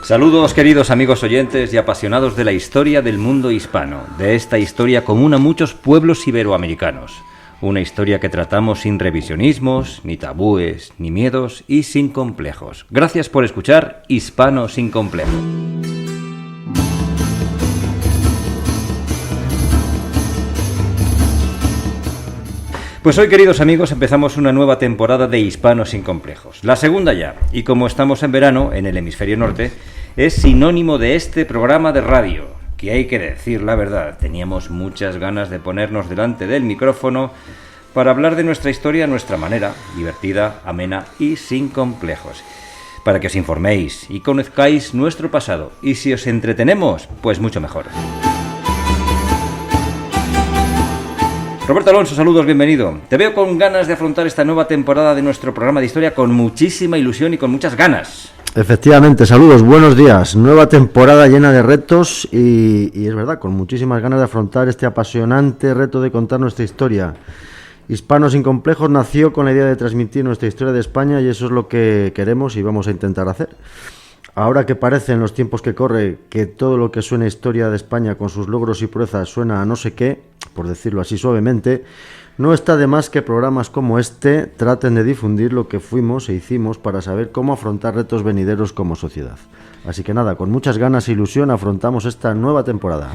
Saludos queridos amigos oyentes y apasionados de la historia del mundo hispano, de esta historia común a muchos pueblos iberoamericanos. Una historia que tratamos sin revisionismos, ni tabúes, ni miedos y sin complejos. Gracias por escuchar Hispano sin Complejos. Pues hoy, queridos amigos, empezamos una nueva temporada de Hispano sin Complejos. La segunda ya, y como estamos en verano, en el hemisferio norte, es sinónimo de este programa de radio, que hay que decir la verdad, teníamos muchas ganas de ponernos delante del micrófono para hablar de nuestra historia a nuestra manera, divertida, amena y sin complejos, para que os informéis y conozcáis nuestro pasado, y si os entretenemos, pues mucho mejor. Roberto Alonso, saludos, bienvenido. Te veo con ganas de afrontar esta nueva temporada de nuestro programa de historia con muchísima ilusión y con muchas ganas. Efectivamente, saludos, buenos días. Nueva temporada llena de retos y es verdad, con muchísimas ganas de afrontar este apasionante reto de contar nuestra historia. Hispano sin Complejos nació con la idea de transmitir nuestra historia de España y eso es lo que queremos y vamos a intentar hacer. Ahora que parece en los tiempos que corre que todo lo que suena historia de España con sus logros y proezas suena a no sé qué, por decirlo así suavemente, no está de más que programas como este traten de difundir lo que fuimos e hicimos para saber cómo afrontar retos venideros como sociedad. Así que nada, con muchas ganas e ilusión afrontamos esta nueva temporada.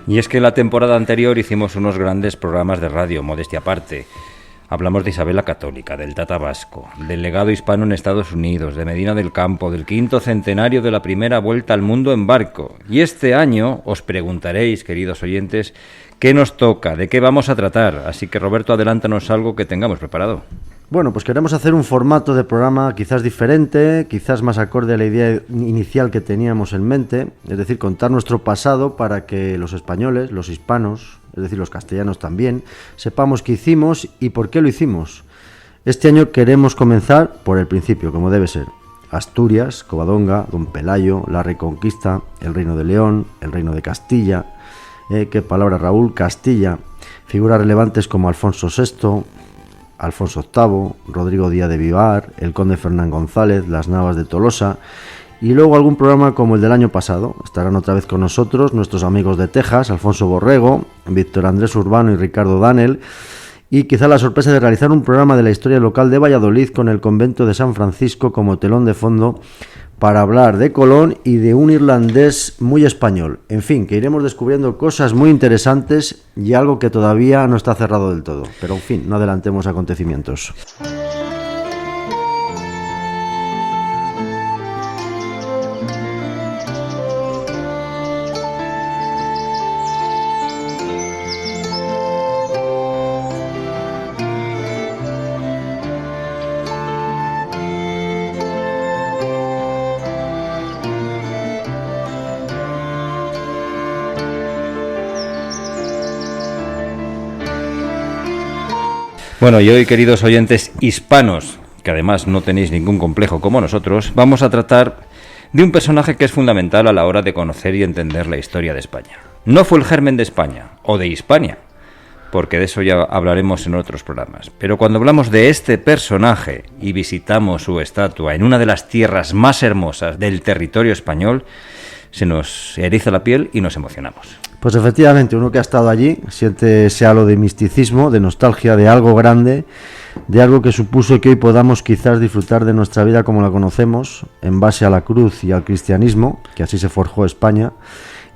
Y es que la temporada anterior hicimos unos grandes programas de radio, modestia aparte. Hablamos de Isabel la Católica, del Tata Vasco, del legado hispano en Estados Unidos, de Medina del Campo, del 5º centenario de la primera vuelta al mundo en barco. Y este año os preguntaréis, queridos oyentes, ¿qué nos toca? ¿De qué vamos a tratar? Así que Roberto, adelántanos algo que tengamos preparado. Bueno, pues queremos hacer un formato de programa quizás diferente, quizás más acorde a la idea inicial que teníamos en mente, es decir, contar nuestro pasado para que los españoles, los hispanos, es decir, los castellanos también, sepamos qué hicimos y por qué lo hicimos. Este año queremos comenzar por el principio, como debe ser. Asturias, Covadonga, Don Pelayo, la Reconquista, el Reino de León, el Reino de Castilla, qué palabra Raúl, Castilla, figuras relevantes como Alfonso VI, Alfonso VIII, Rodrigo Díaz de Vivar, el conde Fernán González, las Navas de Tolosa y luego algún programa como el del año pasado. Estarán otra vez con nosotros nuestros amigos de Texas, Alfonso Borrego, Víctor Andrés Urbano y Ricardo Danel y quizá la sorpresa de realizar un programa de la historia local de Valladolid con el convento de San Francisco como telón de fondo para hablar de Colón y de un irlandés muy español. En fin, que iremos descubriendo cosas muy interesantes y algo que todavía no está cerrado del todo. Pero en fin, no adelantemos acontecimientos. Bueno, y hoy, queridos oyentes hispanos, que además no tenéis ningún complejo como nosotros, vamos a tratar de un personaje que es fundamental a la hora de conocer y entender la historia de España. No fue el germen de España, o de Hispania, porque de eso ya hablaremos en otros programas. Pero cuando hablamos de este personaje y visitamos su estatua en una de las tierras más hermosas del territorio español, se nos eriza la piel y nos emocionamos. Pues efectivamente, uno que ha estado allí siente ese halo de misticismo, de nostalgia, de algo grande, de algo que supuso que hoy podamos quizás disfrutar de nuestra vida como la conocemos, en base a la cruz y al cristianismo, que así se forjó España,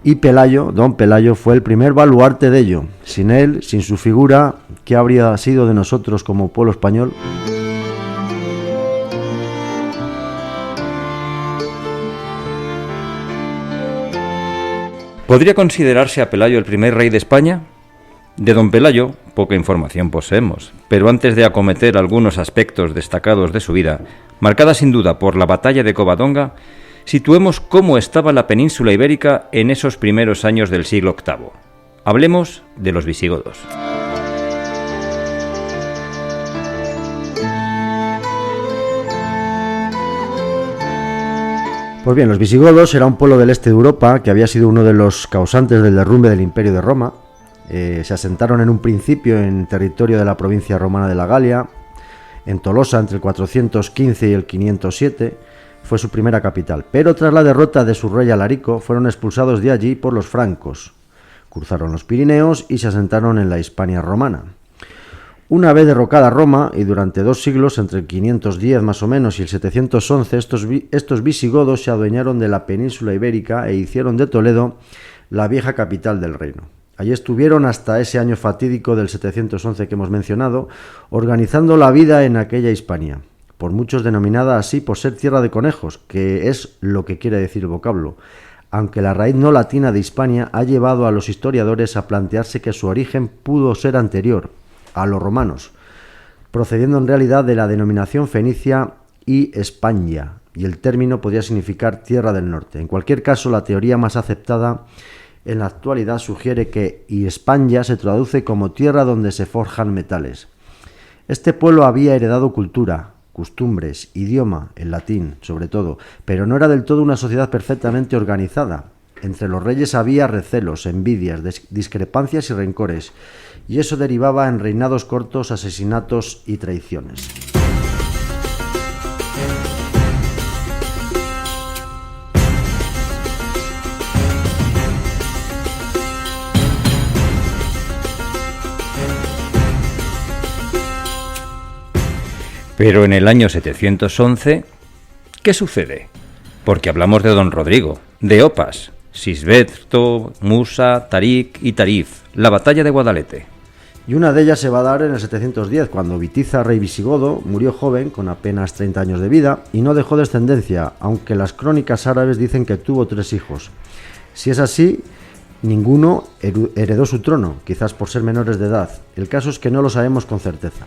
y Pelayo, don Pelayo, fue el primer baluarte de ello. Sin él, sin su figura, ¿qué habría sido de nosotros como pueblo español? ¿Podría considerarse a Pelayo el primer rey de España? De don Pelayo poca información poseemos, pero antes de acometer algunos aspectos destacados de su vida, marcada sin duda por la batalla de Covadonga, situemos cómo estaba la península ibérica en esos primeros años del siglo VIII. Hablemos de los visigodos. Pues bien, los visigodos era un pueblo del este de Europa que había sido uno de los causantes del derrumbe del Imperio de Roma. Se asentaron en un principio en territorio de la provincia romana de la Galia, en Tolosa entre el 415 y el 507, fue su primera capital, pero tras la derrota de su rey Alarico fueron expulsados de allí por los francos, cruzaron los Pirineos y se asentaron en la Hispania romana. Una vez derrocada Roma, y durante 2 siglos, entre el 510 más o menos y el 711, estos visigodos se adueñaron de la península ibérica e hicieron de Toledo la vieja capital del reino. Allí estuvieron hasta ese año fatídico del 711 que hemos mencionado, organizando la vida en aquella Hispania, por muchos denominada así por ser tierra de conejos, que es lo que quiere decir el vocablo, aunque la raíz no latina de Hispania ha llevado a los historiadores a plantearse que su origen pudo ser anterior a los romanos, procediendo en realidad de la denominación fenicia y España, y el término podría significar tierra del norte. En cualquier caso, la teoría más aceptada en la actualidad sugiere que Hispania se traduce como tierra donde se forjan metales. Este pueblo había heredado cultura, costumbres, idioma, el latín sobre todo, pero no era del todo una sociedad perfectamente organizada. Entre los reyes había recelos, envidias, discrepancias y rencores, y eso derivaba en reinados cortos, asesinatos y traiciones. Pero en el año 711, ¿qué sucede? Porque hablamos de don Rodrigo, de Opas, Sisberto, Musa, Tarik y Tarif, la batalla de Guadalete. Y una de ellas se va a dar en el 710, cuando Witiza, rey visigodo, murió joven, con apenas 30 años de vida, y no dejó descendencia, aunque las crónicas árabes dicen que tuvo 3 hijos. Si es así, ninguno heredó su trono, quizás por ser menores de edad. El caso es que no lo sabemos con certeza.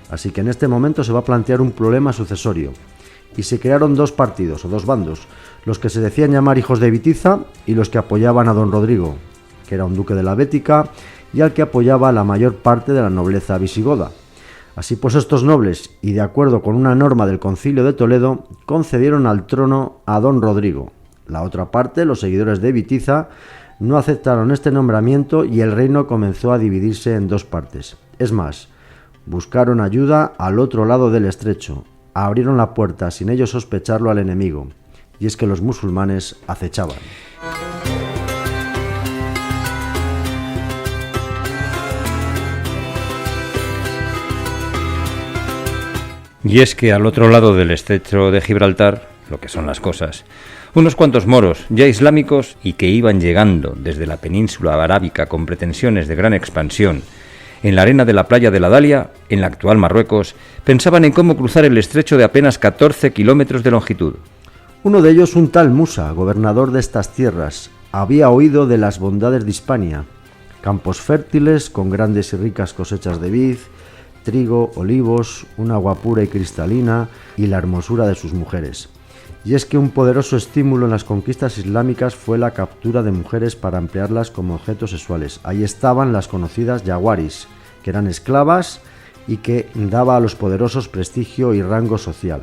Así que en este momento se va a plantear un problema sucesorio. Y se crearon 2 partidos, o 2 bandos, los que se decían llamar hijos de Witiza y los que apoyaban a don Rodrigo, que era un duque de la Bética, y al que apoyaba la mayor parte de la nobleza visigoda. Así pues, estos nobles, y de acuerdo con una norma del Concilio de Toledo, concedieron al trono a don Rodrigo. La otra parte, los seguidores de Witiza, no aceptaron este nombramiento y el reino comenzó a dividirse en 2 partes. Es más, buscaron ayuda al otro lado del estrecho, abrieron la puerta sin ellos sospecharlo al enemigo, y es que los musulmanes acechaban. Y es que al otro lado del estrecho de Gibraltar, lo que son las cosas, unos cuantos moros ya islámicos y que iban llegando desde la península arábica con pretensiones de gran expansión, en la arena de la playa de la Dalia, en la actual Marruecos, pensaban en cómo cruzar el estrecho de apenas 14 kilómetros de longitud. Uno de ellos, un tal Musa, gobernador de estas tierras, había oído de las bondades de Hispania, campos fértiles con grandes y ricas cosechas de vid, trigo, olivos, un agua pura y cristalina y la hermosura de sus mujeres. Y es que un poderoso estímulo en las conquistas islámicas fue la captura de mujeres para emplearlas como objetos sexuales. Ahí estaban las conocidas yaguaris, que eran esclavas y que daba a los poderosos prestigio y rango social.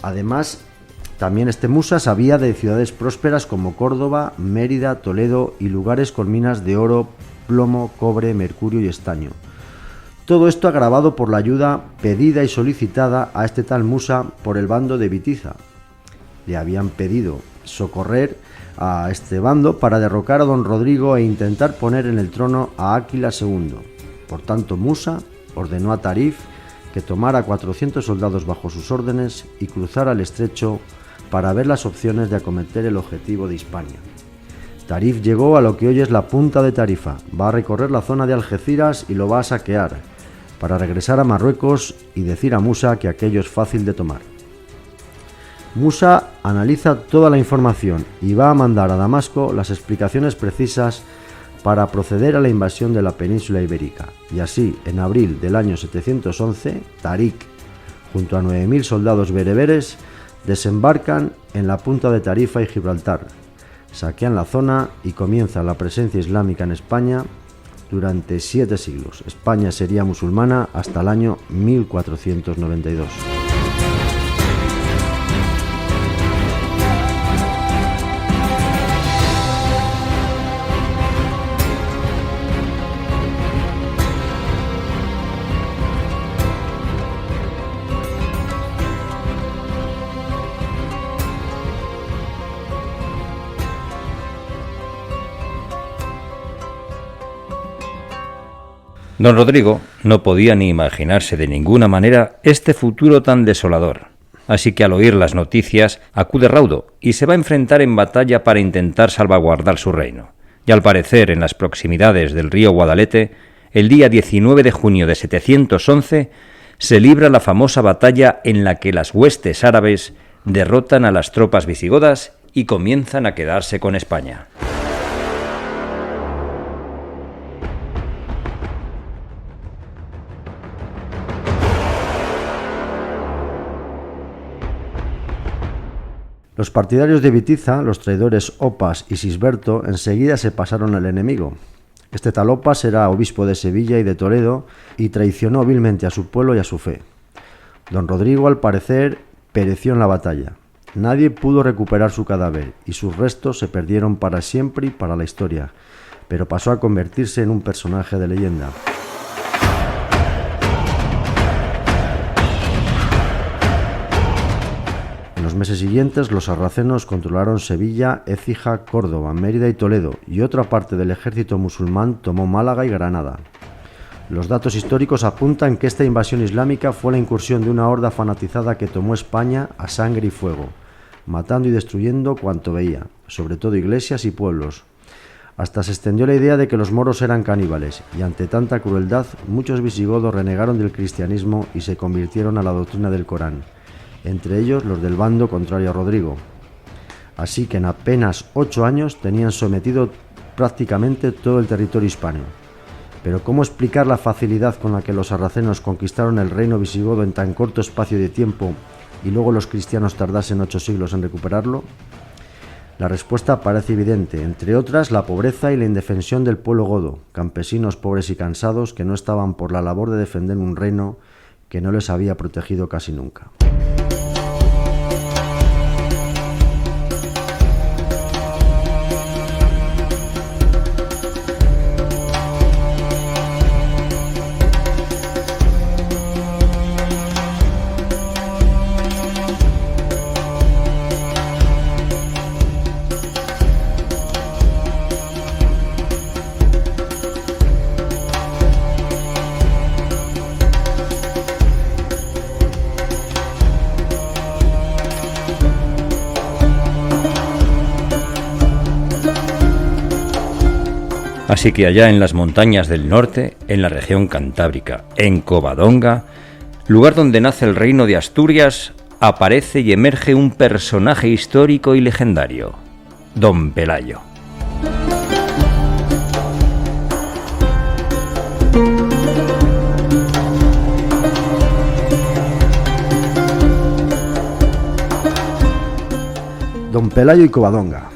Además, también este Musa sabía de ciudades prósperas como Córdoba, Mérida, Toledo y lugares con minas de oro, plomo, cobre, mercurio y estaño. Todo esto agravado por la ayuda pedida y solicitada a este tal Musa por el bando de Witiza. Le habían pedido socorrer a este bando para derrocar a don Rodrigo e intentar poner en el trono a Áquila II. Por tanto, Musa ordenó a Tarif que tomara 400 soldados bajo sus órdenes y cruzara el estrecho para ver las opciones de acometer el objetivo de Hispania. Tarif llegó a lo que hoy es la punta de Tarifa, va a recorrer la zona de Algeciras y lo va a saquear, para regresar a Marruecos y decir a Musa que aquello es fácil de tomar. Musa analiza toda la información y va a mandar a Damasco las explicaciones precisas para proceder a la invasión de la península ibérica. Y así, en abril del año 711, Tarik, junto a 9.000 soldados bereberes, desembarcan en la punta de Tarifa y Gibraltar, saquean la zona y comienza la presencia islámica en España durante 7 siglos. España sería musulmana hasta el año 1492. Don Rodrigo no podía ni imaginarse de ninguna manera este futuro tan desolador, así que al oír las noticias acude raudo y se va a enfrentar en batalla para intentar salvaguardar su reino. Y al parecer en las proximidades del río Guadalete, el día 19 de junio de 711, se libra la famosa batalla en la que las huestes árabes derrotan a las tropas visigodas y comienzan a quedarse con España. Los partidarios de Witiza, los traidores Opas y Sisberto, enseguida se pasaron al enemigo. Este tal Opas era obispo de Sevilla y de Toledo y traicionó vilmente a su pueblo y a su fe. Don Rodrigo, al parecer, pereció en la batalla. Nadie pudo recuperar su cadáver y sus restos se perdieron para siempre y para la historia, pero pasó a convertirse en un personaje de leyenda. En los meses siguientes, los sarracenos controlaron Sevilla, Écija, Córdoba, Mérida y Toledo, y otra parte del ejército musulmán tomó Málaga y Granada. Los datos históricos apuntan que esta invasión islámica fue la incursión de una horda fanatizada que tomó España a sangre y fuego, matando y destruyendo cuanto veía, sobre todo iglesias y pueblos. Hasta se extendió la idea de que los moros eran caníbales, y ante tanta crueldad, muchos visigodos renegaron del cristianismo y se convirtieron a la doctrina del Corán, entre ellos los del bando contrario a Rodrigo. Así que en apenas 8 años tenían sometido prácticamente todo el territorio hispano. Pero ¿cómo explicar la facilidad con la que los sarracenos conquistaron el reino visigodo en tan corto espacio de tiempo y luego los cristianos tardasen 8 siglos en recuperarlo? La respuesta parece evidente, entre otras la pobreza y la indefensión del pueblo godo, campesinos pobres y cansados que no estaban por la labor de defender un reino que no les había protegido casi nunca. Así que allá en las montañas del norte, en la región cantábrica, en Covadonga, lugar donde nace el reino de Asturias, aparece y emerge un personaje histórico y legendario, Don Pelayo. Don Pelayo y Covadonga.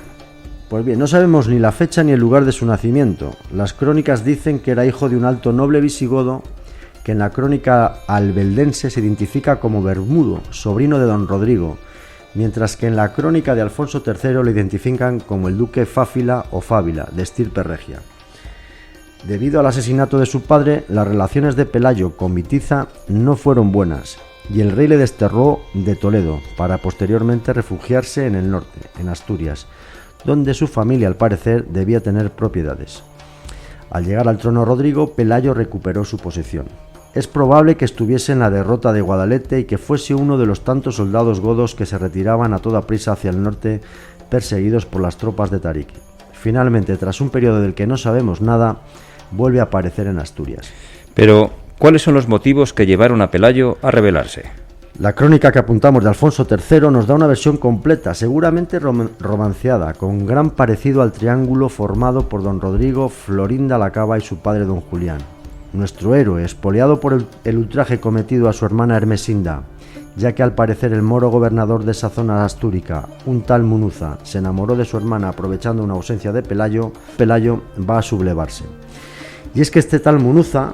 Pues bien, no sabemos ni la fecha ni el lugar de su nacimiento. Las crónicas dicen que era hijo de un alto noble visigodo que en la crónica albeldense se identifica como Bermudo, sobrino de don Rodrigo, mientras que en la crónica de Alfonso III lo identifican como el duque Fáfila o Fávila, de estirpe regia. Debido al asesinato de su padre, las relaciones de Pelayo con Witiza no fueron buenas, y el rey le desterró de Toledo, para posteriormente refugiarse en el norte, en Asturias, donde su familia al parecer debía tener propiedades. Al llegar al trono Rodrigo, Pelayo recuperó su posesión. Es probable que estuviese en la derrota de Guadalete y que fuese uno de los tantos soldados godos que se retiraban a toda prisa hacia el norte perseguidos por las tropas de Tarik. Finalmente, tras un periodo del que no sabemos nada, vuelve a aparecer en Asturias. Pero, ¿cuáles son los motivos que llevaron a Pelayo a rebelarse? La crónica que apuntamos de Alfonso III nos da una versión completa, seguramente romanceada, con gran parecido al triángulo formado por don Rodrigo, Florinda la Cava y su padre don Julián. Nuestro héroe, expoliado por el ultraje cometido a su hermana Hermesinda, ya que al parecer el moro gobernador de esa zona astúrica, un tal Munuza, se enamoró de su hermana aprovechando una ausencia de Pelayo, Pelayo va a sublevarse. Y es que este tal Munuza,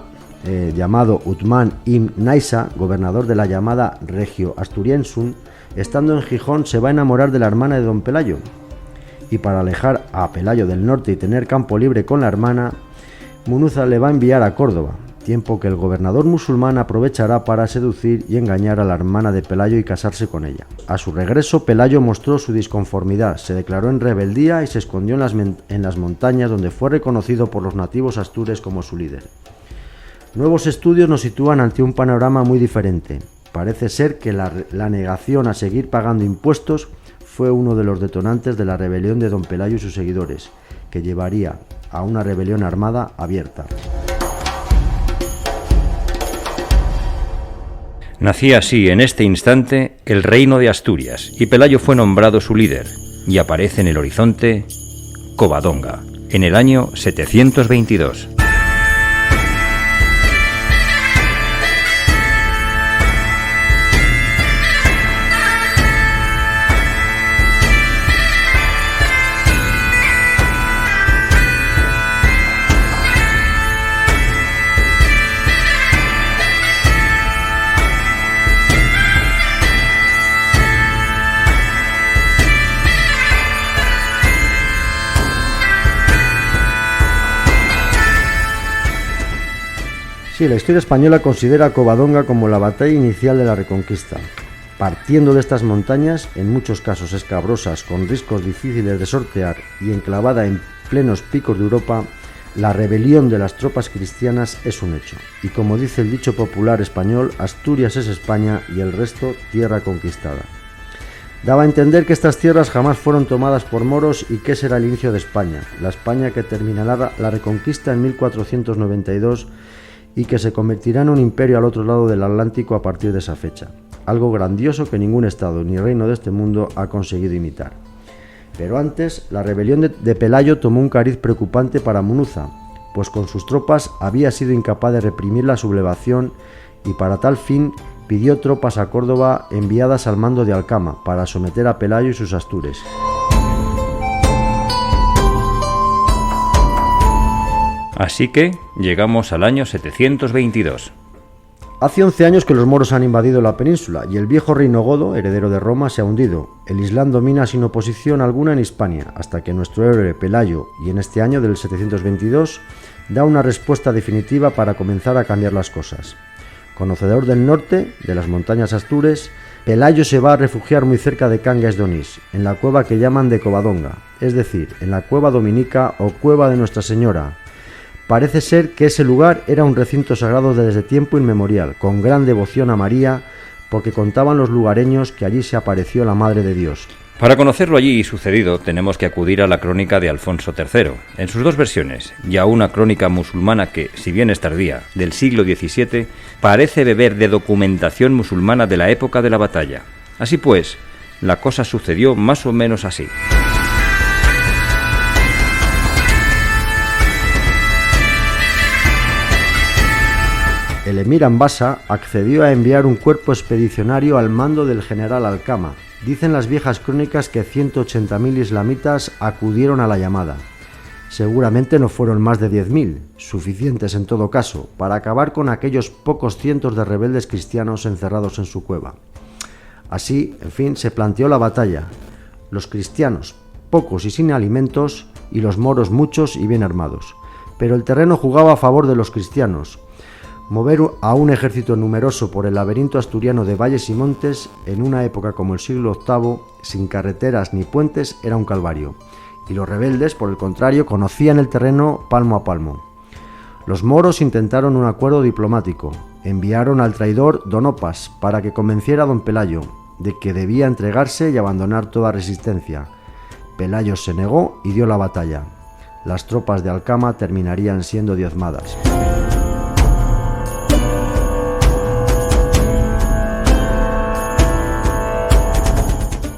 llamado Uthman ibn Naisa, gobernador de la llamada Regio Asturiensum, estando en Gijón se va a enamorar de la hermana de don Pelayo, y para alejar a Pelayo del norte y tener campo libre con la hermana, Munuza le va a enviar a Córdoba, tiempo que el gobernador musulmán aprovechará para seducir y engañar a la hermana de Pelayo y casarse con ella. A su regreso, Pelayo mostró su disconformidad, se declaró en rebeldía y se escondió en las montañas, donde fue reconocido por los nativos astures como su líder. Nuevos estudios nos sitúan ante un panorama muy diferente. Parece ser que la negación a seguir pagando impuestos fue uno de los detonantes de la rebelión de don Pelayo y sus seguidores, que llevaría a una rebelión armada abierta. Nacía así en este instante el reino de Asturias y Pelayo fue nombrado su líder, y aparece en el horizonte Covadonga, en el año 722. Sí, la historia española considera a Covadonga como la batalla inicial de la Reconquista. Partiendo de estas montañas, en muchos casos escabrosas, con riscos difíciles de sortear y enclavada en plenos picos de Europa, la rebelión de las tropas cristianas es un hecho. Y como dice el dicho popular español, Asturias es España y el resto tierra conquistada. Daba a entender que estas tierras jamás fueron tomadas por moros y que ese era el inicio de España, la España que terminará la Reconquista en 1492 y que se convertirá en un imperio al otro lado del Atlántico a partir de esa fecha. Algo grandioso que ningún estado ni reino de este mundo ha conseguido imitar. Pero antes, la rebelión de Pelayo tomó un cariz preocupante para Munuza, pues con sus tropas había sido incapaz de reprimir la sublevación y para tal fin pidió tropas a Córdoba enviadas al mando de Alcama para someter a Pelayo y sus astures. Así que llegamos al año 722. Hace 11 años que los moros han invadido la península y el viejo reino godo, heredero de Roma, se ha hundido. El Islam domina sin oposición alguna en Hispania, hasta que nuestro héroe Pelayo, y en este año del 722, da una respuesta definitiva para comenzar a cambiar las cosas. Conocedor del norte, de las montañas Astures, Pelayo se va a refugiar muy cerca de Cangas de Onís, en la cueva que llaman de Covadonga, es decir, en la cueva dominica o cueva de Nuestra Señora. Parece ser que ese lugar era un recinto sagrado desde tiempo inmemorial, con gran devoción a María, porque contaban los lugareños que allí se apareció la Madre de Dios. Para conocerlo allí y sucedido, tenemos que acudir a la crónica de Alfonso III, en sus dos versiones, y a una crónica musulmana que, si bien es tardía, del siglo XVII, parece beber de documentación musulmana de la época de la batalla. Así pues, la cosa sucedió más o menos así. El emir Ambasa accedió a enviar un cuerpo expedicionario al mando del general Alcama. Dicen las viejas crónicas que 180.000 islamitas acudieron a la llamada. Seguramente no fueron más de 10.000, suficientes en todo caso, para acabar con aquellos pocos cientos de rebeldes cristianos encerrados en su cueva. Así, en fin, se planteó la batalla. Los cristianos, pocos y sin alimentos, y los moros muchos y bien armados. Pero el terreno jugaba a favor de los cristianos. Mover a un ejército numeroso por el laberinto asturiano de valles y montes en una época como el siglo VIII, sin carreteras ni puentes, era un calvario, y los rebeldes, por el contrario, conocían el terreno palmo a palmo. Los moros intentaron un acuerdo diplomático, enviaron al traidor Don Opas para que convenciera a don Pelayo de que debía entregarse y abandonar toda resistencia. Pelayo se negó y dio la batalla. Las tropas de Alcama terminarían siendo diezmadas.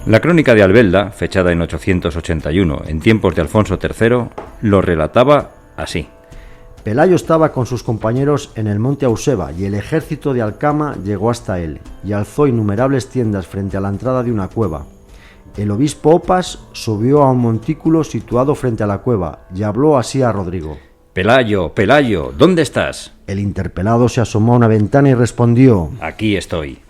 La crónica de Albelda, fechada en 881, en tiempos de Alfonso III, lo relataba así. Pelayo estaba con sus compañeros en el monte Auseba y el ejército de Alcama llegó hasta él y alzó innumerables tiendas frente a la entrada de una cueva. El obispo Opas subió a un montículo situado frente a la cueva y habló así a Rodrigo. Pelayo, Pelayo, ¿dónde estás? El interpelado se asomó a una ventana y respondió. Aquí estoy.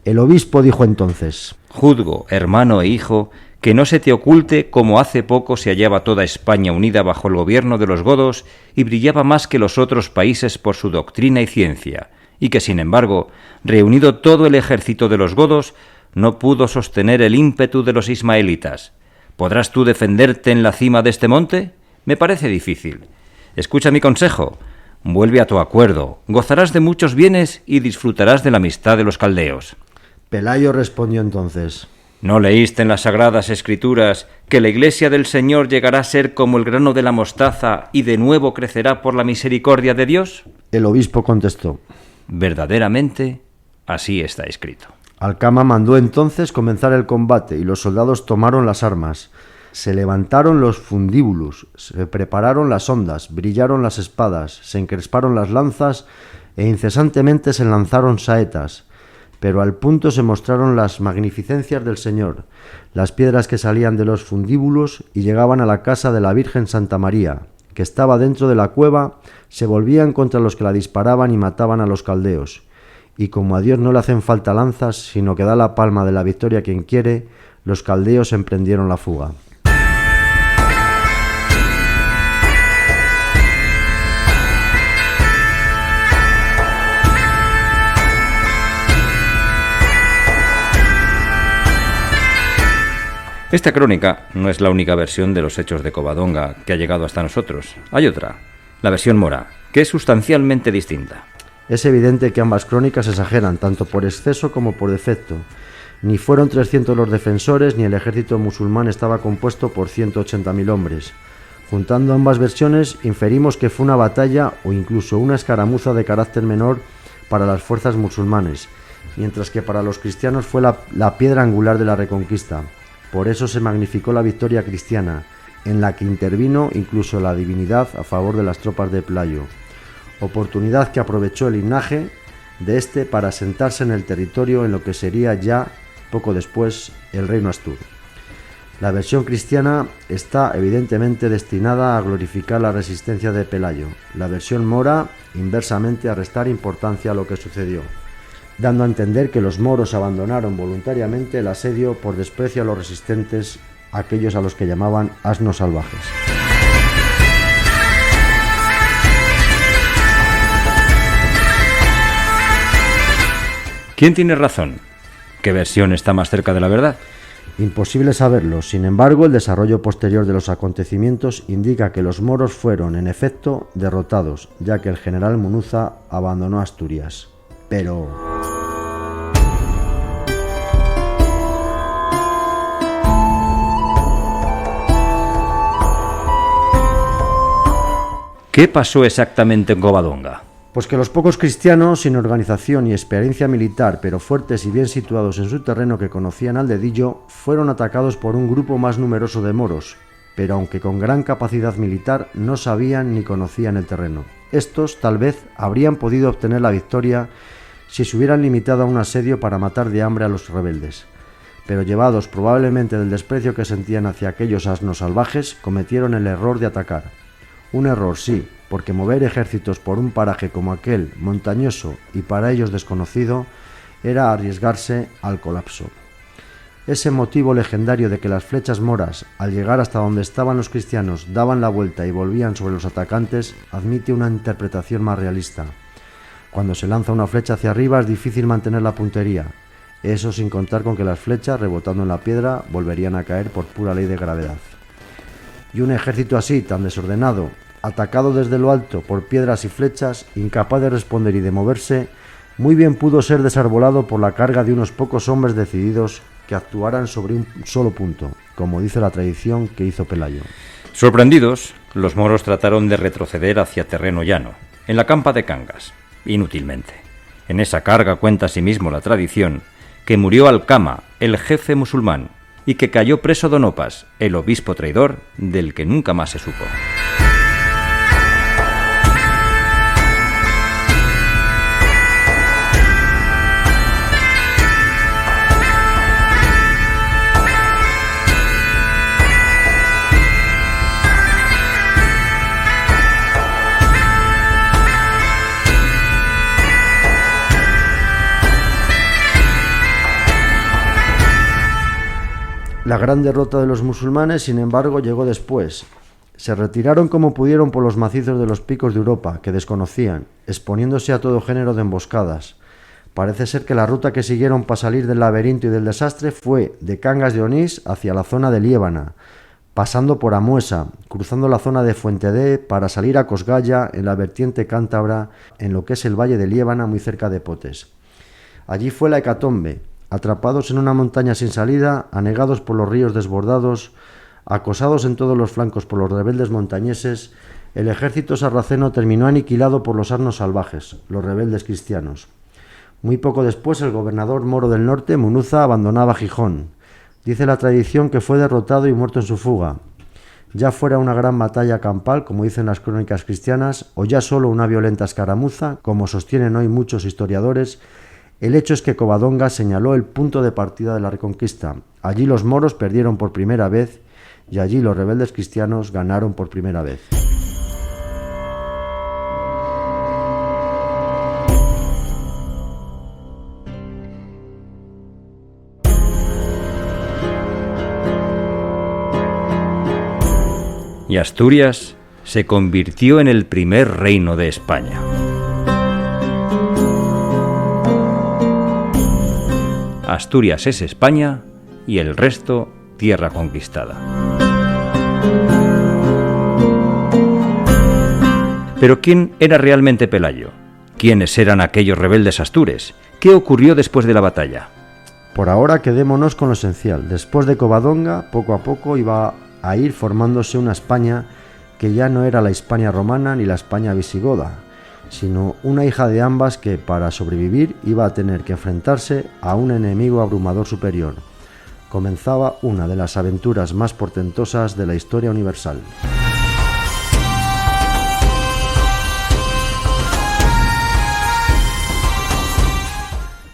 El obispo dijo entonces. Juzgo, hermano e hijo, que no se te oculte como hace poco se hallaba toda España unida bajo el gobierno de los godos y brillaba más que los otros países por su doctrina y ciencia, y que sin embargo, reunido todo el ejército de los godos, no pudo sostener el ímpetu de los ismaelitas. ¿Podrás tú defenderte en la cima de este monte? Me parece difícil. Escucha mi consejo. Vuelve a tu acuerdo, gozarás de muchos bienes y disfrutarás de la amistad de los caldeos. Pelayo respondió entonces. ¿No leíste en las Sagradas Escrituras que la Iglesia del Señor llegará a ser como el grano de la mostaza y de nuevo crecerá por la misericordia de Dios? El obispo contestó. Verdaderamente, así está escrito. Alcama mandó entonces comenzar el combate y los soldados tomaron las armas. Se levantaron los fundíbulos, se prepararon las hondas, brillaron las espadas, se encresparon las lanzas e incesantemente se lanzaron saetas. Pero al punto se mostraron las magnificencias del Señor, las piedras que salían de los fundíbulos y llegaban a la casa de la Virgen Santa María, que estaba dentro de la cueva, se volvían contra los que la disparaban y mataban a los caldeos. Y como a Dios no le hacen falta lanzas, sino que da la palma de la victoria a quien quiere, los caldeos emprendieron la fuga. Esta crónica no es la única versión de los hechos de Covadonga que ha llegado hasta nosotros. Hay otra, la versión mora, que es sustancialmente distinta. Es evidente que ambas crónicas exageran, tanto por exceso como por defecto. Ni fueron 300 los defensores, ni el ejército musulmán estaba compuesto por 180.000 hombres. Juntando ambas versiones, inferimos que fue una batalla o incluso una escaramuza de carácter menor para las fuerzas musulmanes, mientras que para los cristianos fue la piedra angular de la reconquista. Por eso se magnificó la victoria cristiana, en la que intervino incluso la divinidad a favor de las tropas de Pelayo, oportunidad que aprovechó el linaje de este para asentarse en el territorio en lo que sería ya, poco después, el reino Astur. La versión cristiana está evidentemente destinada a glorificar la resistencia de Pelayo, la versión mora, inversamente, a restar importancia a lo que sucedió, dando a entender que los moros abandonaron voluntariamente el asedio por desprecio a los resistentes, aquellos a los que llamaban asnos salvajes. ¿Quién tiene razón? ¿Qué versión está más cerca de la verdad? Imposible saberlo, sin embargo, el desarrollo posterior de los acontecimientos indica que los moros fueron, en efecto, derrotados, ya que el general Munuza abandonó Asturias. Pero... ¿qué pasó exactamente en Covadonga? Pues que los pocos cristianos, sin organización y experiencia militar, pero fuertes y bien situados en su terreno que conocían al dedillo, fueron atacados por un grupo más numeroso de moros, pero aunque con gran capacidad militar, no sabían ni conocían el terreno. Estos, tal vez, habrían podido obtener la victoria si se hubieran limitado a un asedio para matar de hambre a los rebeldes, pero llevados probablemente del desprecio que sentían hacia aquellos asnos salvajes, cometieron el error de atacar. Un error, sí, porque mover ejércitos por un paraje como aquel, montañoso y para ellos desconocido, era arriesgarse al colapso. Ese motivo legendario de que las flechas moras, al llegar hasta donde estaban los cristianos, daban la vuelta y volvían sobre los atacantes, admite una interpretación más realista. Cuando se lanza una flecha hacia arriba es difícil mantener la puntería, eso sin contar con que las flechas, rebotando en la piedra, volverían a caer por pura ley de gravedad. Y un ejército así, tan desordenado, atacado desde lo alto por piedras y flechas, incapaz de responder y de moverse, muy bien pudo ser desarbolado por la carga de unos pocos hombres decididos que actuaran sobre un solo punto, como dice la tradición que hizo Pelayo. Sorprendidos, los moros trataron de retroceder hacia terreno llano, en la campa de Cangas, inútilmente. En esa carga cuenta asimismo la tradición que murió Alcama, el jefe musulmán, y que cayó preso don Opas, el obispo traidor del que nunca más se supo. La gran derrota de los musulmanes, sin embargo, llegó después. Se retiraron como pudieron por los macizos de los picos de Europa, que desconocían, exponiéndose a todo género de emboscadas. Parece ser que la ruta que siguieron para salir del laberinto y del desastre fue de Cangas de Onís hacia la zona de Liébana, pasando por Amuesa, cruzando la zona de Fuentedé para salir a Cosgalla, en la vertiente cántabra, en lo que es el valle de Liébana, muy cerca de Potes. Allí fue la hecatombe. Atrapados en una montaña sin salida, anegados por los ríos desbordados, acosados en todos los flancos por los rebeldes montañeses, el ejército sarraceno terminó aniquilado por los asnos salvajes, los rebeldes cristianos. Muy poco después, el gobernador moro del norte, Munuza, abandonaba Gijón. Dice la tradición que fue derrotado y muerto en su fuga. Ya fuera una gran batalla campal, como dicen las crónicas cristianas, o ya solo una violenta escaramuza, como sostienen hoy muchos historiadores, el hecho es que Covadonga señaló el punto de partida de la Reconquista. Allí los moros perdieron por primera vez y allí los rebeldes cristianos ganaron por primera vez. Y Asturias se convirtió en el primer reino de España. Asturias es España y el resto tierra conquistada. Pero ¿quién era realmente Pelayo? ¿Quiénes eran aquellos rebeldes astures? ¿Qué ocurrió después de la batalla? Por ahora quedémonos con lo esencial. Después de Covadonga, poco a poco iba a ir formándose una España que ya no era la Hispania romana ni la España visigoda, sino una hija de ambas que, para sobrevivir, iba a tener que enfrentarse a un enemigo abrumador superior. Comenzaba una de las aventuras más portentosas de la historia universal.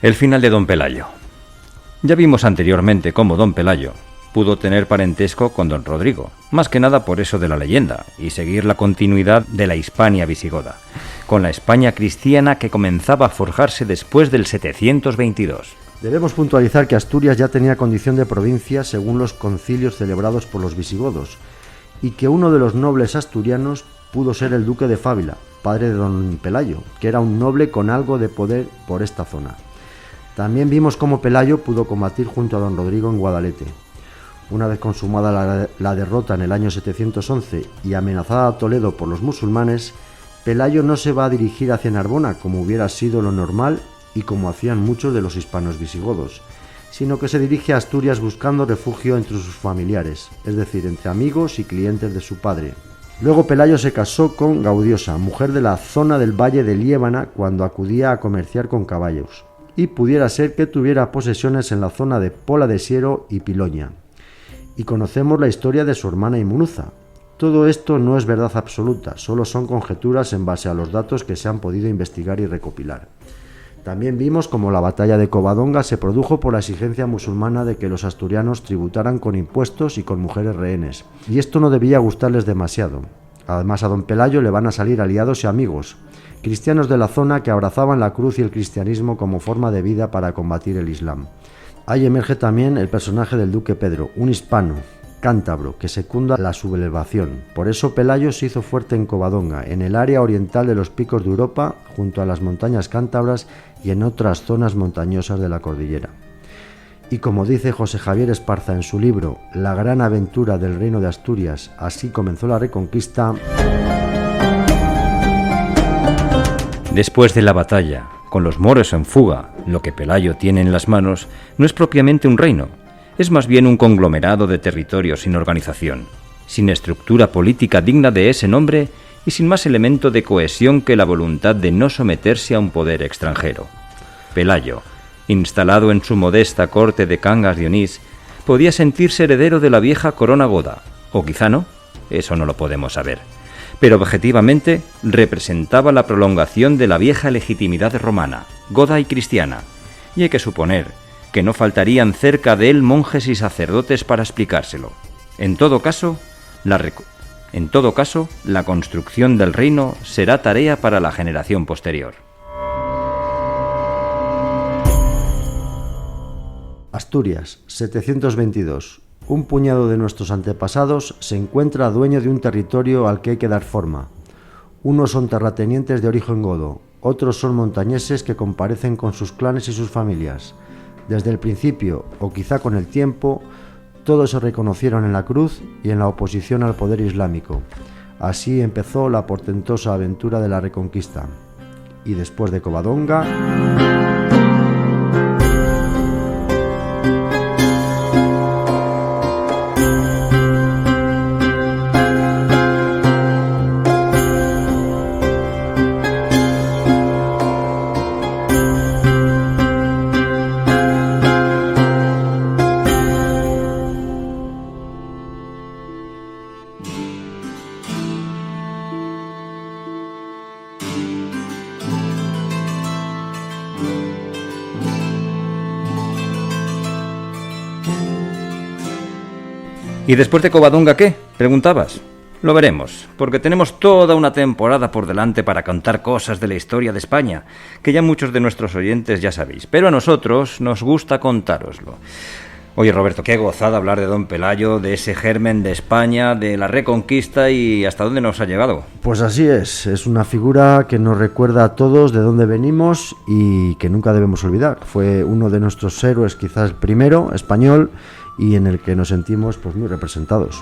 El final de don Pelayo. Ya vimos anteriormente cómo don Pelayo pudo tener parentesco con don Rodrigo, más que nada por eso de la leyenda, y seguir la continuidad de la Hispania visigoda, con la España cristiana que comenzaba a forjarse después del 722. Debemos puntualizar que Asturias ya tenía condición de provincia según los concilios celebrados por los visigodos, y que uno de los nobles asturianos pudo ser el duque de Fávila, padre de don Pelayo, que era un noble con algo de poder por esta zona. También vimos cómo Pelayo pudo combatir junto a don Rodrigo en Guadalete. Una vez consumada la derrota en el año 711 y amenazada a Toledo por los musulmanes, Pelayo no se va a dirigir hacia Narbona, como hubiera sido lo normal y como hacían muchos de los hispanos visigodos, sino que se dirige a Asturias buscando refugio entre sus familiares, es decir, entre amigos y clientes de su padre. Luego Pelayo se casó con Gaudiosa, mujer de la zona del valle de Liébana, cuando acudía a comerciar con caballos, y pudiera ser que tuviera posesiones en la zona de Pola de Siero y Piloña. Y conocemos la historia de su hermana Imunuza. Todo esto no es verdad absoluta, solo son conjeturas en base a los datos que se han podido investigar y recopilar. También vimos cómo la batalla de Covadonga se produjo por la exigencia musulmana de que los asturianos tributaran con impuestos y con mujeres rehenes, y esto no debía gustarles demasiado. Además, a don Pelayo le van a salir aliados y amigos, cristianos de la zona que abrazaban la cruz y el cristianismo como forma de vida para combatir el Islam. Ahí emerge también el personaje del duque Pedro, un hispano, cántabro, que secunda la sublevación. Por eso Pelayo se hizo fuerte en Covadonga, en el área oriental de los picos de Europa, junto a las montañas cántabras y en otras zonas montañosas de la cordillera. Y como dice José Javier Esparza en su libro La gran aventura del reino de Asturias, así comenzó la Reconquista. Después de la batalla, con los moros en fuga, lo que Pelayo tiene en las manos no es propiamente un reino, es más bien un conglomerado de territorios sin organización, sin estructura política digna de ese nombre y sin más elemento de cohesión que la voluntad de no someterse a un poder extranjero. Pelayo, instalado en su modesta corte de Cangas de Onís, podía sentirse heredero de la vieja corona goda, o quizá no, eso no lo podemos saber. Pero objetivamente representaba la prolongación de la vieja legitimidad romana, goda y cristiana, y hay que suponer que no faltarían cerca de él monjes y sacerdotes para explicárselo. En todo caso, la construcción del reino será tarea para la generación posterior. Asturias, 722. Un puñado de nuestros antepasados se encuentra dueño de un territorio al que hay que dar forma. Unos son terratenientes de origen godo, otros son montañeses que comparecen con sus clanes y sus familias. Desde el principio, o quizá con el tiempo, todos se reconocieron en la cruz y en la oposición al poder islámico. Así empezó la portentosa aventura de la Reconquista. Y después de Covadonga... ¿Y después de Covadonga qué? Preguntabas. Lo veremos, porque tenemos toda una temporada por delante para contar cosas de la historia de España, que ya muchos de nuestros oyentes ya sabéis, pero a nosotros nos gusta contároslo. Oye, Roberto, qué gozada hablar de Don Pelayo, de ese germen de España, de la Reconquista y hasta dónde nos ha llegado. Pues así es una figura que nos recuerda a todos de dónde venimos y que nunca debemos olvidar. Fue uno de nuestros héroes, quizás el primero, español, y en el que nos sentimos pues muy representados.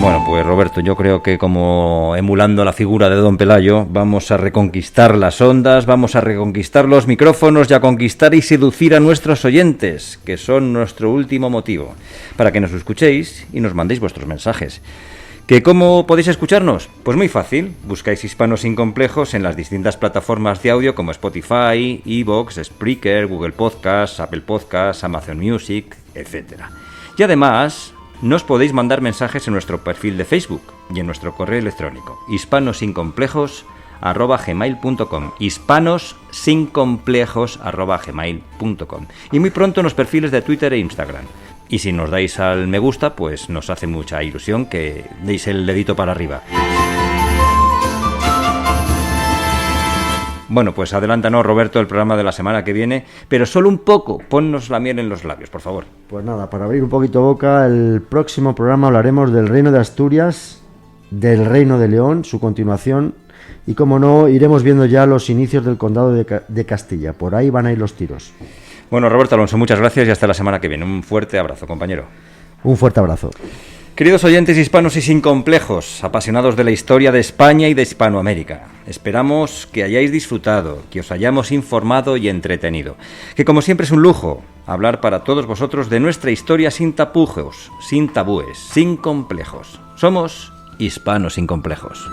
Bueno, pues Roberto, yo creo que como emulando la figura de Don Pelayo, vamos a reconquistar las ondas, vamos a reconquistar los micrófonos y a conquistar y seducir a nuestros oyentes, que son nuestro último motivo, para que nos escuchéis y nos mandéis vuestros mensajes. ¿Que cómo podéis escucharnos? Pues muy fácil, buscáis Hispanos sin Complejos en las distintas plataformas de audio como Spotify, iVoox, Spreaker, Google Podcasts, Apple Podcasts, Amazon Music, etc. Y además, nos podéis mandar mensajes en nuestro perfil de Facebook y en nuestro correo electrónico, hispanosincomplejos@gmail.com, hispanosincomplejos@gmail.com, y muy pronto en los perfiles de Twitter e Instagram. Y si nos dais al me gusta, pues nos hace mucha ilusión que deis el dedito para arriba. Bueno, pues adelántanos, Roberto, el programa de la semana que viene, pero solo un poco, ponnos la miel en los labios, por favor. Pues nada, para abrir un poquito boca, el próximo programa hablaremos del Reino de Asturias, del Reino de León, su continuación, y como no, iremos viendo ya los inicios del Condado de Castilla. Por ahí van a ir los tiros. Bueno, Roberto Alonso, muchas gracias y hasta la semana que viene. Un fuerte abrazo, compañero. Un fuerte abrazo. Queridos oyentes hispanos y sin complejos, apasionados de la historia de España y de Hispanoamérica, esperamos que hayáis disfrutado, que os hayamos informado y entretenido, que como siempre es un lujo hablar para todos vosotros de nuestra historia sin tapujos, sin tabúes, sin complejos. Somos Hispanos sin Complejos.